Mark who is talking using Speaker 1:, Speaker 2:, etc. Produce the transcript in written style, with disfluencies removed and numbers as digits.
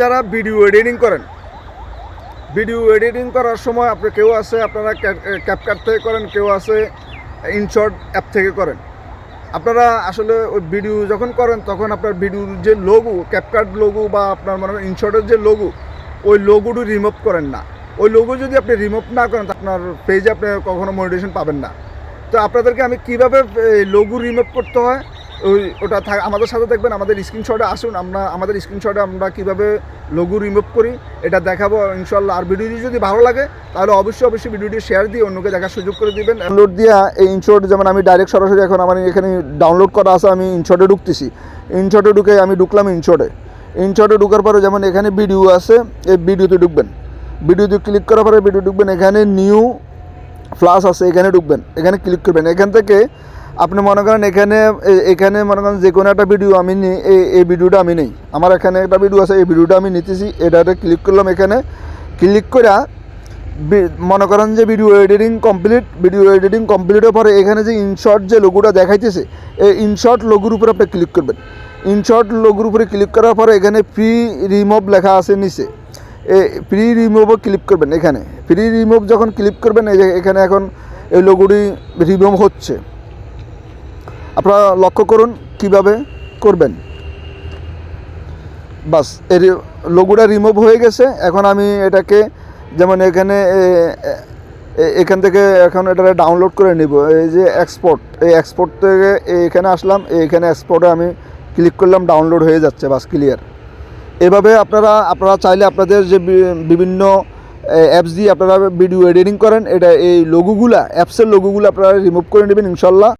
Speaker 1: যারা video editing করেন, video editing করার সময় আপনি কেউ আছে আপনারা ক্যাপকাট থেকে করেন, কেউ আছে ইনশর্ট অ্যাপ থেকে করেন। আপনারা আসলে ওই ভিডিও যখন করেন তখন আপনার ভিডিওর যে লোগো, ক্যাপকাট লোগো বা আপনার মনে করেন ইনশর্টের যে লোগো, ওই লোগোটি রিমুভ করেন না। ওই লোগো যদি আপনি রিমুভ না করেন আপনার পেজে আপনি কখনো মনিটাইজেশন পাবেন না। তো আপনাদেরকে আমি কীভাবে লোগো রিমুভ করতে হয় ওটা আমাদের সাথে দেখবেন, আমাদের স্ক্রিনশটে আসুন, আমাদের স্ক্রিনশটে আমরা কীভাবে লোগো রিমুভ করি এটা দেখাবো ইনশাল্লাহ। আর ভিডিওটি যদি ভালো লাগে তাহলে অবশ্যই ভিডিওটি শেয়ার দিয়ে অন্যকে দেখার সুযোগ করে দিবেন। ডাউনলোড দিয়ে এই ইনশর্ট যেমন আমি ডাইরেক্ট সরাসরি এখন আমার এখানে ডাউনলোড করা আছে, আমি ইনশর্টে ঢুকতেছি। ইনশর্টে ঢুকে আমি ঢুকলাম ইনশর্টে ঢুকার পরে যেমন এখানে ভিডিও আছে, এই ভিডিওতে ঢুকবেন। ভিডিওতে ক্লিক করার পরে ভিডিও ঢুকবেন, এখানে নিউ প্লাস আছে, এখানে ঢুকবেন, এখানে ক্লিক করবেন। এখান থেকে আপনি মনে করেন এখানে মনে করেন যে কোনো একটা ভিডিও আমি নিই, এই ভিডিওটা আমি নেই, আমার এখানে একটা ভিডিও আছে, এই ভিডিওটা আমি নিতেছি, এটাতে ক্লিক করলাম। এখানে ক্লিক করে মনে করেন যে ভিডিও এডিটিং কমপ্লিটের পরে এখানে যে ইনশর্ট যে লোগোটা দেখাইতেছে, এই ইনশর্ট লোগোর উপরে আপনি ক্লিক করবেন। ইনশর্ট লোগোর উপরে ক্লিক করার পরে এখানে ফ্রি রিমুভ লেখা আছে নিচে, ফ্রি রিমুভও ক্লিক করবেন। এখানে ফ্রি রিমুভ যখন ক্লিক করবেন এখানে এখন এই লোগোটি রিমুভ হচ্ছে। আপনারা লক্ষ্য করুন কিভাবে করবেন। বাস এর লোগোটা রিমুভ হয়ে গেছে। এখন আমি এটাকে যেমন এখান থেকে এখন এটা ডাউনলোড করে নিব। এই যে এক্সপোর্ট, এই এক্সপোর্ট থেকে এখানে আসলাম, এইখানে এক্সপোর্টে আমি ক্লিক করলাম, ডাউনলোড হয়ে যাচ্ছে, বাস ক্লিয়ার। এভাবে আপনারা চাইলে আপনাদের যে বিভিন্ন অ্যাপস দিয়ে আপনারা ভিডিও এডিটিং করেন, এটা এই লোগোগুলা অ্যাপসের লোগোগুলো আপনারা রিমুভ করে নেবেন ইনশাল্লাহ।